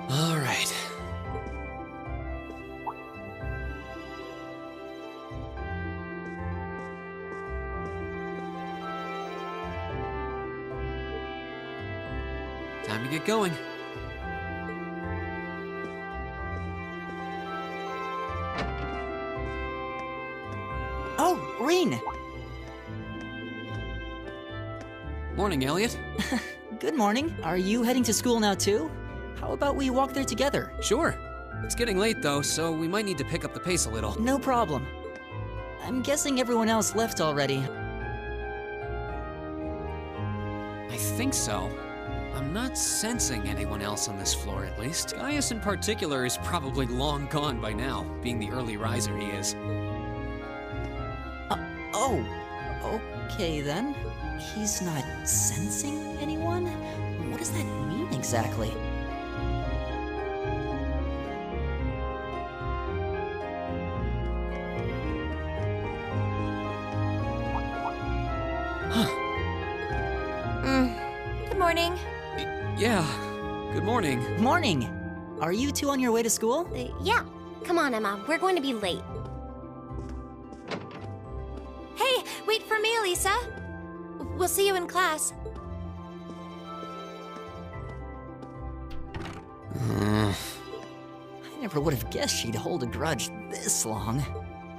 All right. Time to get going. Oh, Reen! Morning, Elliot. Good morning. Are you heading to school now too? How about we walk there together? Sure. It's getting late though, so we might need to pick up the pace a little. No problem. I'm guessing everyone else left already. I think so. I'm not sensing anyone else on this floor, at least. Gaius in particular is probably long gone by now, being the early riser he is. Oh, okay then. He's not sensing anyone? What does that mean exactly? Good morning. Yeah, good morning. Morning! Are you two on your way to school? Yeah. Come on, Emma. We're going to be late. Hey, wait for me, Lisa. We'll see you in class. I never would have guessed she'd hold a grudge this long.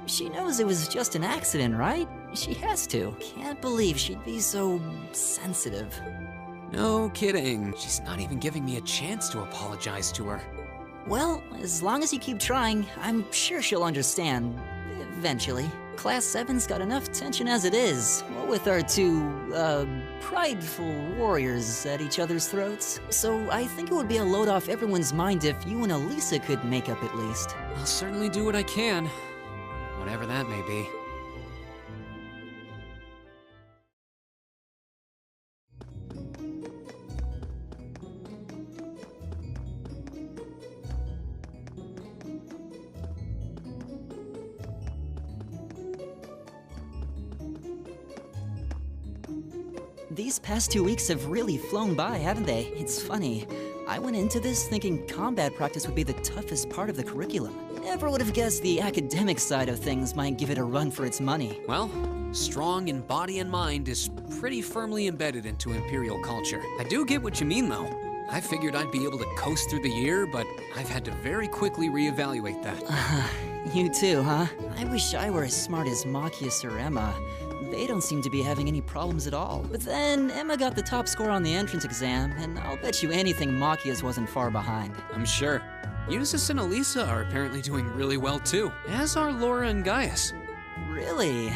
She knows it was just an accident, right? She has to. Can't believe she'd be so sensitive. No kidding. She's not even giving me a chance to apologize to her. Well, as long as you keep trying, I'm sure she'll understand. Eventually. Class 7's got enough tension as it is, with our two, prideful warriors at each other's throats. So I think it would be a load off everyone's mind if you and Elisa could make up at least. I'll certainly do what I can, whatever that may be. These past 2 weeks have really flown by, haven't they? It's funny. I went into this thinking combat practice would be the toughest part of the curriculum. Never would have guessed the academic side of things might give it a run for its money. Well, strong in body and mind is pretty firmly embedded into Imperial culture. I do get what you mean, though. I figured I'd be able to coast through the year, but I've had to very quickly reevaluate that. You too, huh? I wish I were as smart as Machias or Emma. They don't seem to be having any problems at all. But then Emma got the top score on the entrance exam, and I'll bet you anything Machias wasn't far behind. I'm sure. Eustace and Elisa are apparently doing really well too, as are Laura and Gaius. Really?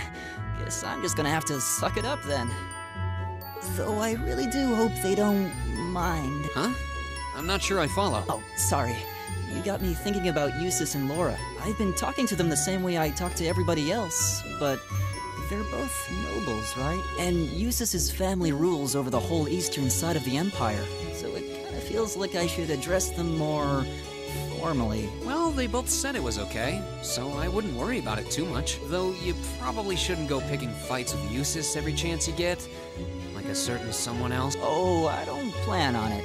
Guess I'm just gonna have to suck it up then. Though I really do hope they don't mind. Huh? I'm not sure I follow. Oh, sorry. You got me thinking about Eustace and Laura. I've been talking to them the same way I talk to everybody else, but they're both nobles, right? And Eustace's family rules over the whole eastern side of the empire, so it kind of feels like I should address them more formally. Well, they both said it was okay, so I wouldn't worry about it too much. Though you probably shouldn't go picking fights with Eustace every chance you get, like a certain someone else. Oh, I don't plan on it.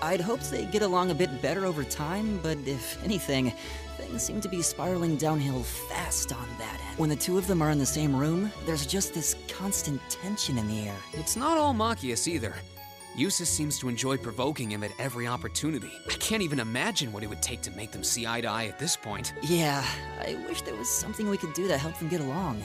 I'd hoped they'd get along a bit better over time, but if anything, things seem to be spiraling downhill fast on that end. When the two of them are in the same room, there's just this constant tension in the air. It's not all Machias either. Eustace seems to enjoy provoking him at every opportunity. I can't even imagine what it would take to make them see eye to eye at this point. Yeah, I wish there was something we could do to help them get along.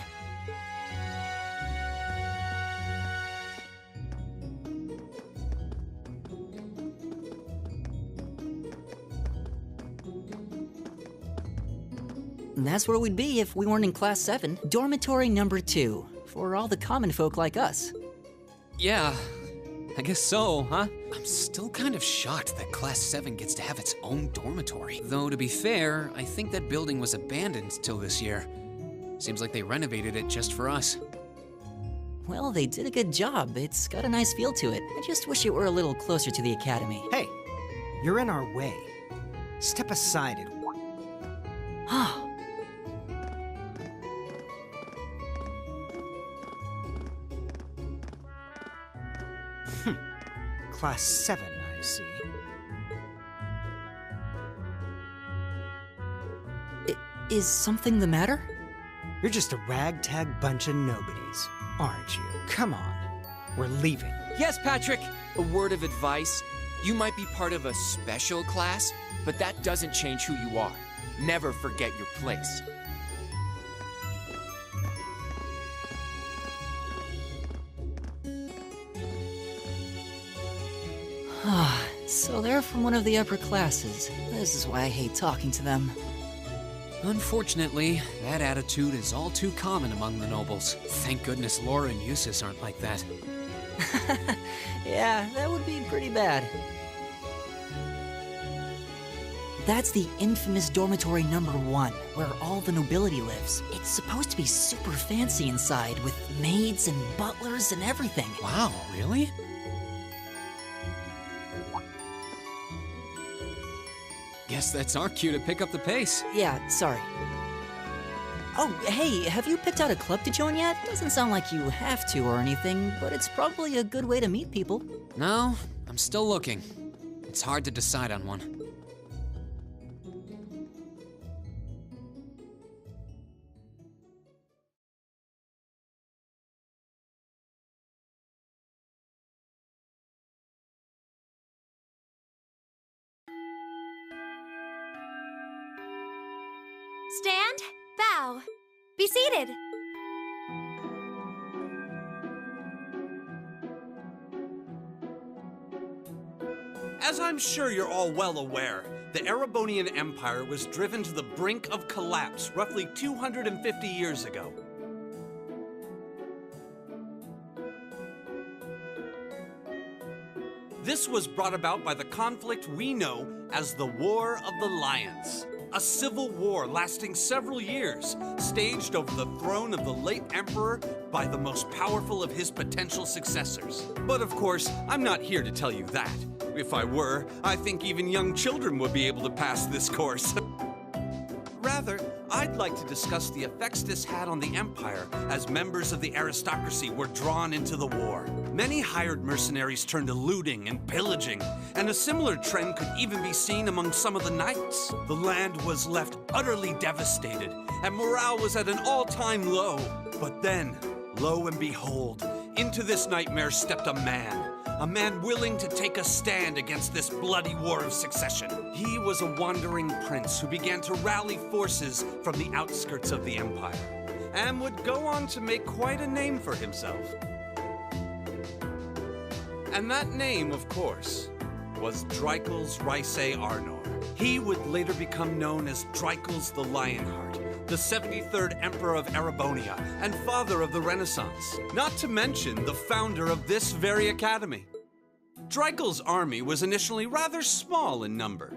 And that's where we'd be if we weren't in Class 7. Dormitory number 2, for all the common folk like us. Yeah, I guess so, huh? I'm still kind of shocked that Class 7 gets to have its own dormitory. Though, to be fair, I think that building was abandoned till this year. Seems like they renovated it just for us. Well, they did a good job. It's got a nice feel to it. I just wish it were a little closer to the academy. Hey, you're in our way. Step aside and... Ah. Class 7, I see. Is something the matter? You're just a ragtag bunch of nobodies, aren't you? Come on. We're leaving. Yes, Patrick! A word of advice. You might be part of a special class, but that doesn't change who you are. Never forget your place. So they're from one of the upper classes. This is why I hate talking to them. Unfortunately, that attitude is all too common among the nobles. Thank goodness Laura and Eustace aren't like that. Yeah, that would be pretty bad. That's the infamous dormitory number 1, where all the nobility lives. It's supposed to be super fancy inside, with maids and butlers and everything. Wow, really? Guess that's our cue to pick up the pace. Yeah, sorry. Oh, hey, have you picked out a club to join yet? Doesn't sound like you have to or anything, but it's probably a good way to meet people. No, I'm still looking. It's hard to decide on one. Stand, bow, be seated. As I'm sure you're all well aware, the Erebonian Empire was driven to the brink of collapse roughly 250 years ago. This was brought about by the conflict we know as the War of the Lions. A civil war lasting several years, staged over the throne of the late emperor by the most powerful of his potential successors. But of course, I'm not here to tell you that. If I were, I think even young children would be able to pass this course. Rather, I'd like to discuss the effects this had on the Empire as members of the aristocracy were drawn into the war. Many hired mercenaries turned to looting and pillaging, and a similar trend could even be seen among some of the knights. The land was left utterly devastated, and morale was at an all-time low. But then, lo and behold, into this nightmare stepped a man willing to take a stand against this bloody war of succession. He was a wandering prince who began to rally forces from the outskirts of the empire, and would go on to make quite a name for himself. And that name, of course, was Dreikel's Rhysei Arnor. He would later become known as Dreikel's the Lionheart, the 73rd Emperor of Erebonia, and father of the Renaissance, not to mention the founder of this very academy. Dreikel's army was initially rather small in number,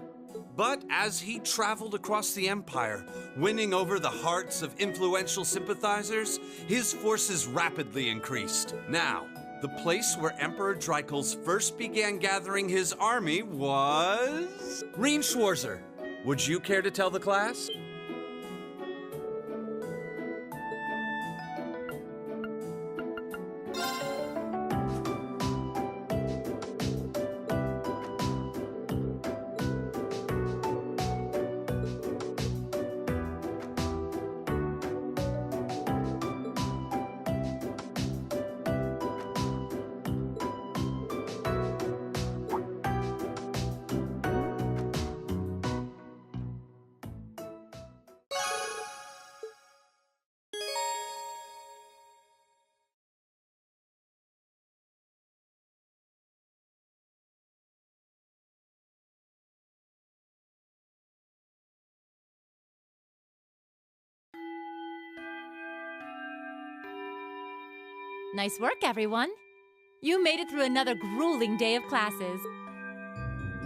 but as he traveled across the empire, winning over the hearts of influential sympathizers, his forces rapidly increased. Now, the place where Emperor Dreikel's first began gathering his army was... Reen Schwarzer, would you care to tell the class? Nice work, everyone. You made it through another grueling day of classes.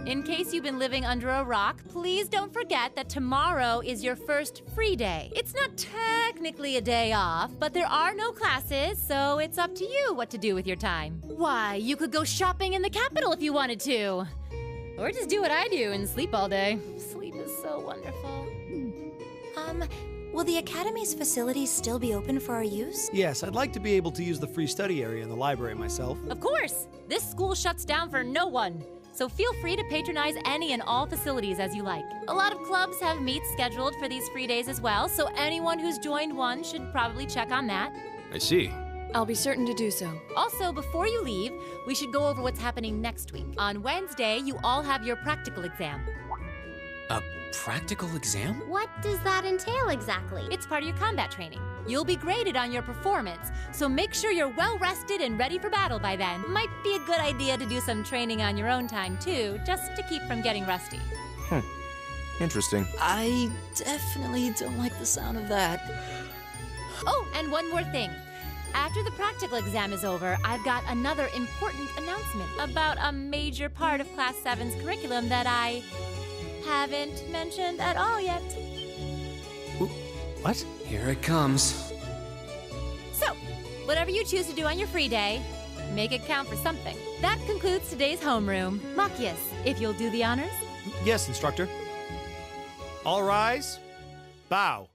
In case you've been living under a rock, please don't forget that tomorrow is your first free day. It's not technically a day off, but there are no classes, so it's up to you what to do with your time. Why, you could go shopping in the capital if you wanted to. Or just do what I do and sleep all day. Sleep is so wonderful. Will the Academy's facilities still be open for our use? Yes, I'd like to be able to use the free study area in the library myself. Of course! This school shuts down for no one. so feel free to patronize any and all facilities as you like. A lot of clubs have meets scheduled for these free days as well, so anyone who's joined one should probably check on that. I see. I'll be certain to do so. Also, before you leave, we should go over what's happening next week. On Wednesday, you all have your practical exam. A practical exam? What does that entail exactly? It's part of your combat training. You'll be graded on your performance, so make sure you're well rested and ready for battle by then. Might be a good idea to do some training on your own time too, just to keep from getting rusty. Interesting. I definitely don't like the sound of that. Oh, and one more thing. After the practical exam is over, I've got another important announcement about a major part of Class 7's curriculum that I haven't mentioned at all yet. What? Here it comes. So, whatever you choose to do on your free day, make it count for something. That concludes today's homeroom. Machias, if you'll do the honors. Yes, instructor. All rise. Bow.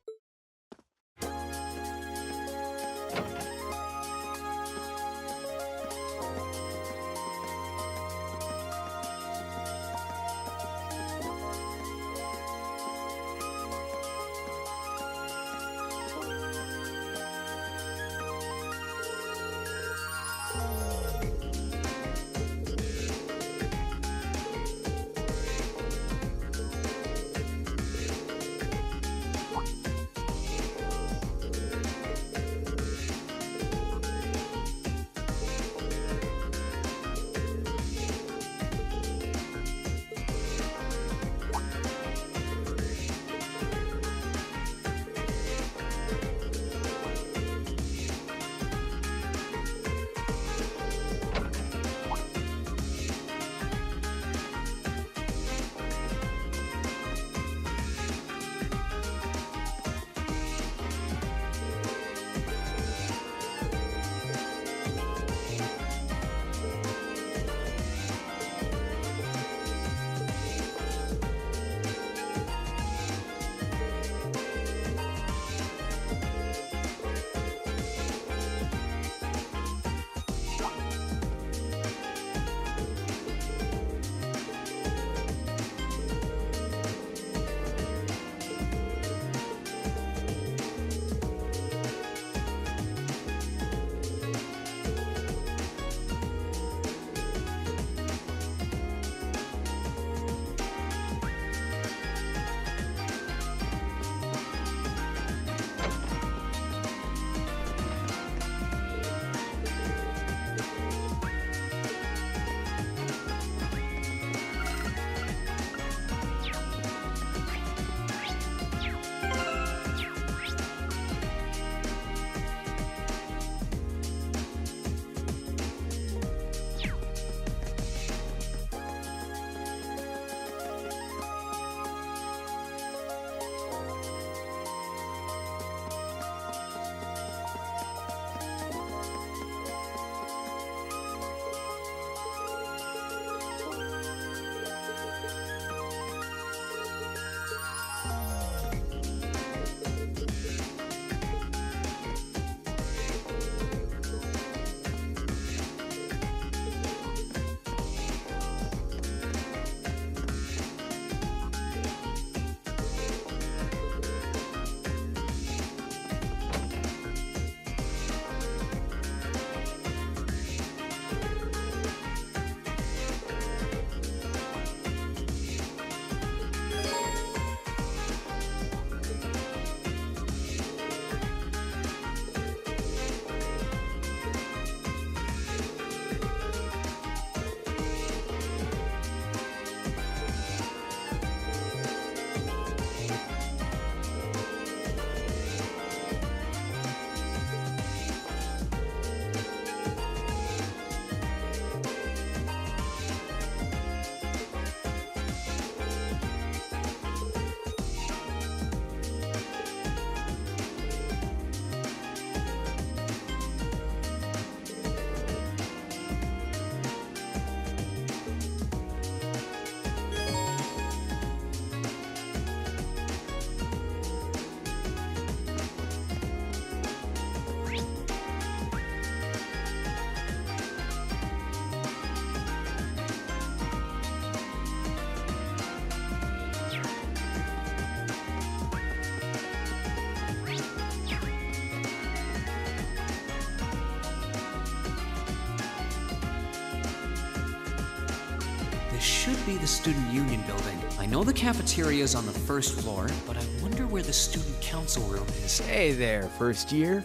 This should be the Student Union building. I know the cafeteria is on the first floor, but I wonder where the Student Council room is. Hey there, first year.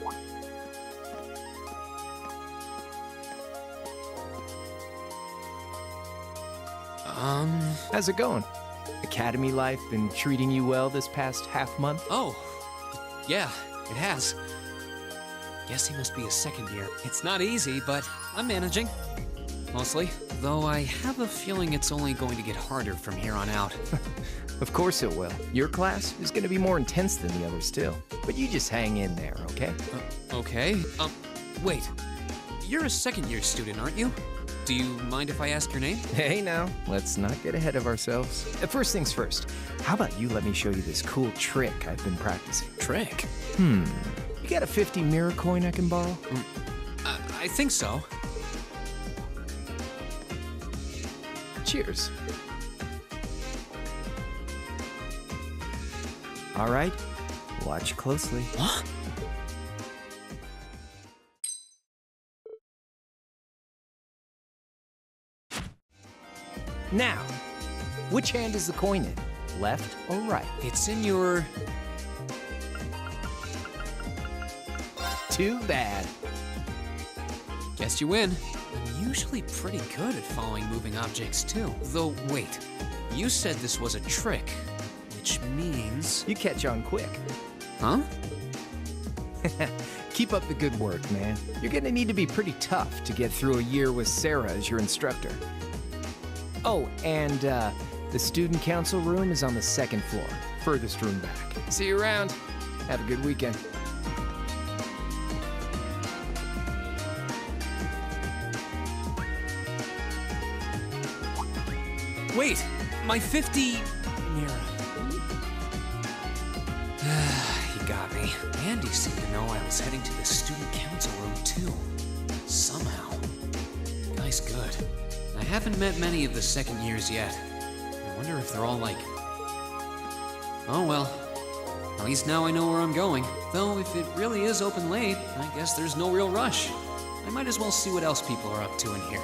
How's it going? Academy life been treating you well this past half month? Oh, yeah, it has. Guess he must be a second year. It's not easy, but I'm managing. Mostly. Though I have a feeling it's only going to get harder from here on out. Of course it will. Your class is going to be more intense than the others still. But you just hang in there, okay? Okay. Wait. You're a second year student, aren't you? Do you mind if I ask your name? Hey now, let's not get ahead of ourselves. First things first, how about you let me show you this cool trick I've been practicing? Trick? You got a 50 mirror coin I can borrow? I think so. Cheers. All right, watch closely. What? Now, which hand is the coin in? Left or right? It's in your... Too bad. Guess you win. I'm usually pretty good at following moving objects too. Though, wait. You said this was a trick, which means... You catch on quick. Huh? Keep up the good work, man. You're gonna need to be pretty tough to get through a year with Sarah as your instructor. Oh, and the student council room is on the second floor, furthest room back. See you around. Have a good weekend. Wait, my 50... mirror. He got me. Andy seemed to know I was heading to the student council room too. Somehow. Guy's good. I haven't met many of the second years yet. I wonder if they're all like... Oh well. At least now I know where I'm going. Though if it really is open late, I guess there's no real rush. I might as well see what else people are up to in here.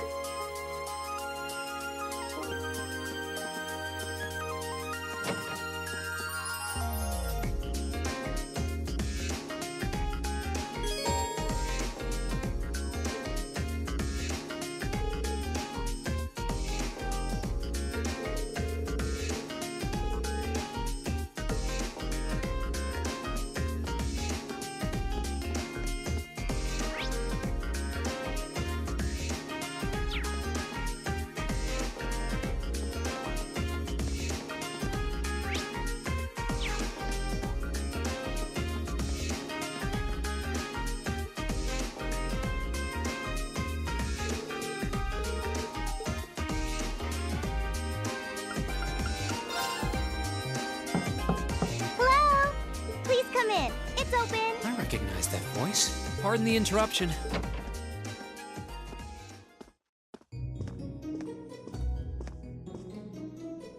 Hello? Please come in. It's open. I recognize that voice. Pardon the interruption.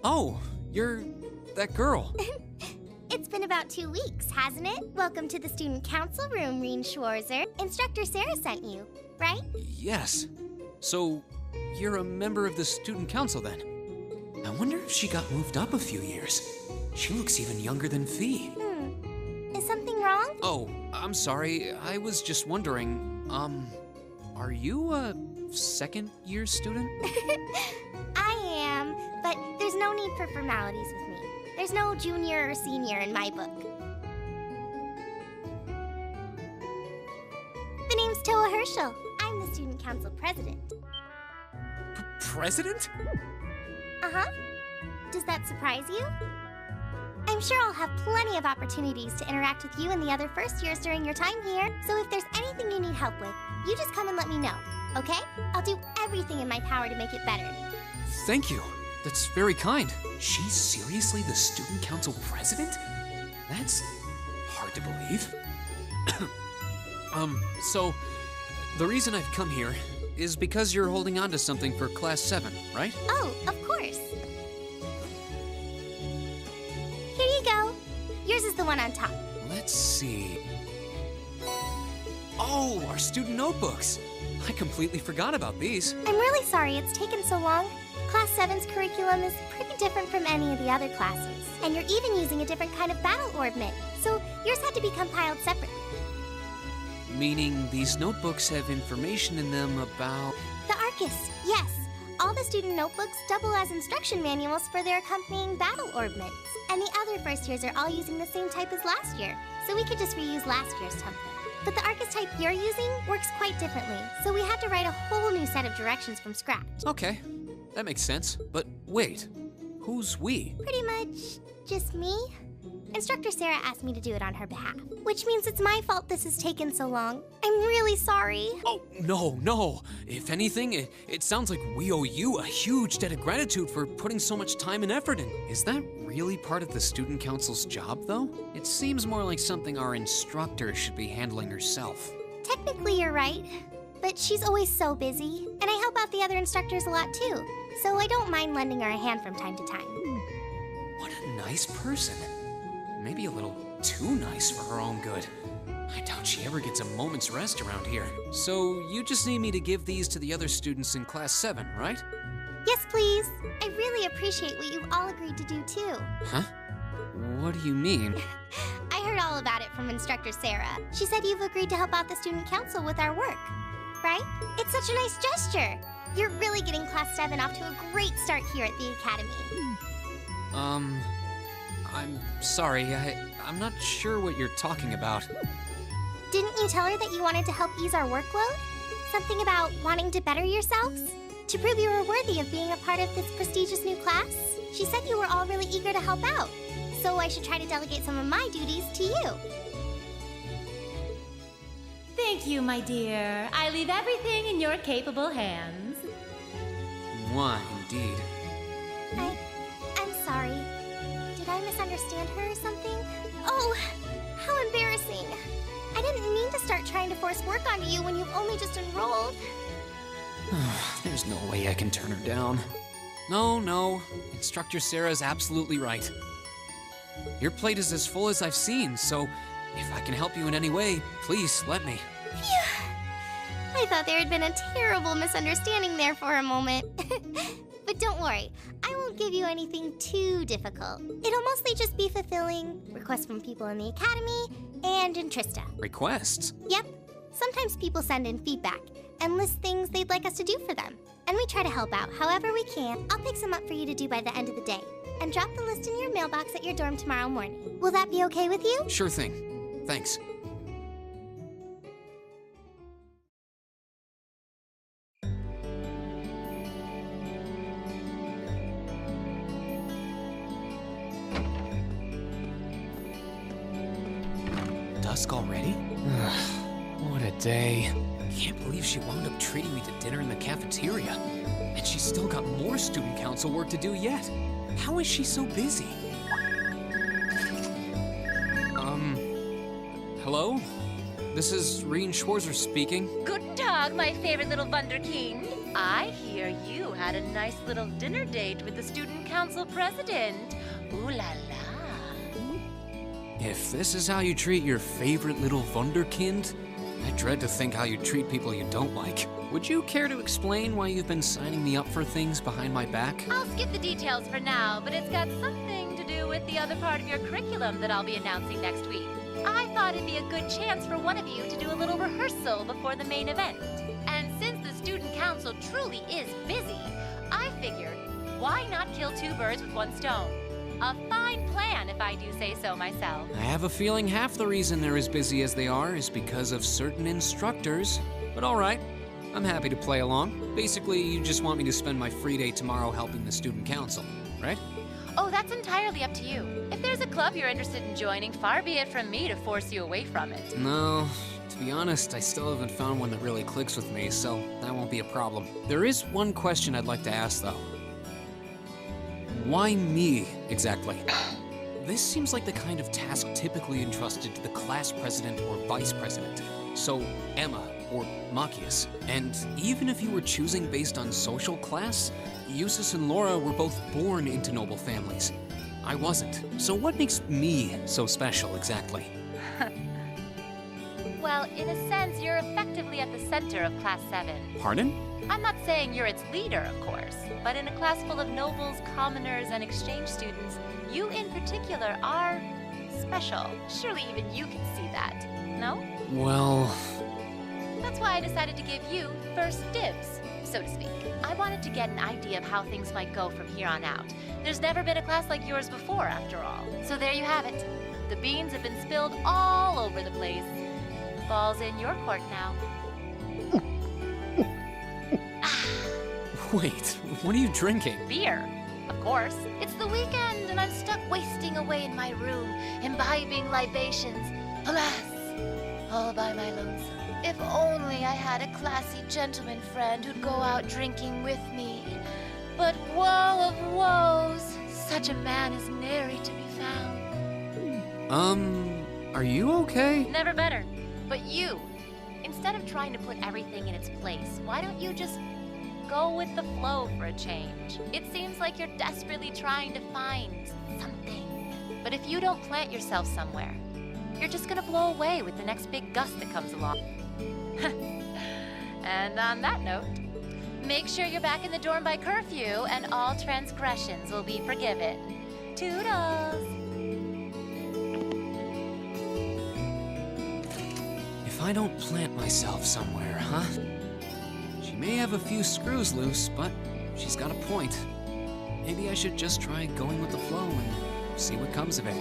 Oh, you're that girl. It's been about 2 weeks, hasn't it? Welcome to the student council room, Reen Schwarzer. Instructor Sarah sent you, right? Yes. So, you're a member of the student council then? I wonder if she got moved up a few years. She looks even younger than Fee. Is something wrong? Oh, I'm sorry. I was just wondering, are you a second year student? I am, but there's no need for formalities with me. There's no junior or senior in my book. The name's Toa Herschel. I'm the student council president. President? Uh-huh. Does that surprise you? I'm sure I'll have plenty of opportunities to interact with you and the other first years during your time here, so if there's anything you need help with, you just come and let me know, okay? I'll do everything in my power to make it better. Thank you. That's very kind. She's seriously the student council president? That's hard to believe. So, the reason I've come here is because you're holding on to something for Class 7, right? Oh, of course. Here you go. Yours is the one on top. Let's see. Oh, our student notebooks. I completely forgot about these. I'm really sorry it's taken so long. Class 7's curriculum is pretty different from any of the other classes, and you're even using a different kind of battle orb mitt, so yours had to be compiled separately. Meaning these notebooks have information in them about... The Arcus, yes. All the student notebooks double as instruction manuals for their accompanying battle orb mitts. And the other first years are all using the same type as last year, so we could just reuse last year's template. But the Arcus type you're using works quite differently, so we had to write a whole new set of directions from scratch. Okay, that makes sense. But wait, who's we? Pretty much just me. Instructor Sarah asked me to do it on her behalf, which means it's my fault this has taken so long. I'm really sorry. Oh, no. If anything, it sounds like we owe you a huge debt of gratitude for putting so much time and effort in. Is that really part of the student council's job, though? It seems more like something our instructor should be handling herself. Technically, you're right, but she's always so busy, and I help out the other instructors a lot too, so I don't mind lending her a hand from time to time. What a nice person. Maybe a little too nice for her own good. I doubt she ever gets a moment's rest around here. So you just need me to give these to the other students in Class 7, right? Yes, please. I really appreciate what you've all agreed to do too. Huh? What do you mean? I heard all about it from Instructor Sarah. She said you've agreed to help out the student council with our work, right? It's such a nice gesture. You're really getting Class 7 off to a great start here at the Academy. I'm sorry, I'm not sure what you're talking about. Didn't you tell her that you wanted to help ease our workload? Something about wanting to better yourselves? To prove you were worthy of being a part of this prestigious new class? She said you were all really eager to help out, so I should try to delegate some of my duties to you. Thank you, my dear. I leave everything in your capable hands. Mwah, indeed. I'm sorry. Did I misunderstand her or something? Oh, how embarrassing. I didn't mean to start trying to force work onto you when you've only just enrolled. There's no way I can turn her down. No. Instructor Sarah's absolutely right. Your plate is as full as I've seen, so if I can help you in any way, please let me. Phew. I thought there had been a terrible misunderstanding there for a moment. But don't worry, I won't give you anything too difficult. It'll mostly just be fulfilling requests from people in the Academy and in Trista. Requests? Yep. Sometimes people send in feedback and list things they'd like us to do for them. And we try to help out however we can. I'll pick some up for you to do by the end of the day. And drop the list in your mailbox at your dorm tomorrow morning. Will that be okay with you? Sure thing. Thanks. Dusk already? What a day. Can't believe she wound up treating me to dinner in the cafeteria. And she's still got more student council work to do yet. How is she so busy? Hello? This is Rien Schwarzer speaking. Guten Tag, my favorite little Wunderkind. I hear you had a nice little dinner date with the student council president. Ooh la la. If this is how you treat your favorite little Wunderkind, I dread to think how you treat people you don't like. Would you care to explain why you've been signing me up for things behind my back? I'll skip the details for now, but it's got something to do with the other part of your curriculum that I'll be announcing next week. I thought it'd be a good chance for one of you to do a little rehearsal before the main event. And since the student council truly is busy, I figured, why not kill two birds with one stone? A fine plan, if I do say so myself. I have a feeling half the reason they're as busy as they are is because of certain instructors. But all right, I'm happy to play along. Basically, you just want me to spend my free day tomorrow helping the student council, right? Oh, that's entirely up to you. If there's a club you're interested in joining, far be it from me to force you away from it. No, to be honest, I still haven't found one that really clicks with me, so that won't be a problem. There is one question I'd like to ask, though. Why me, exactly? This seems like the kind of task typically entrusted to the class president or vice president. So, Emma or Machias. And even if you were choosing based on social class, Eustace and Laura were both born into noble families. I wasn't. So what makes me so special, exactly? Well, in a sense, you're effectively at the center of Class 7. Pardon? I'm not saying you're its leader, of course, but in a class full of nobles, commoners, and exchange students, you in particular are special. Surely even you can see that, no? Well... That's why I decided to give you first dibs, so to speak. I wanted to get an idea of how things might go from here on out. There's never been a class like yours before, after all. So there you have it. The beans have been spilled all over the place. The ball's in your court now. Wait, what are you drinking? Beer, of course. It's the weekend and I'm stuck wasting away in my room, imbibing libations. Alas, all by my lonesome. If only I had a classy gentleman friend who'd go out drinking with me. But woe of woes, such a man is nary to be found. Are you okay? Never better. But you, instead of trying to put everything in its place, why don't you just go with the flow for a change? It seems like you're desperately trying to find something. But if you don't plant yourself somewhere, you're just gonna blow away with the next big gust that comes along. And on that note, make sure you're back in the dorm by curfew and all transgressions will be forgiven. Toodles! If I don't plant myself somewhere, huh? She may have a few screws loose, but she's got a point. Maybe I should just try going with the flow and see what comes of it.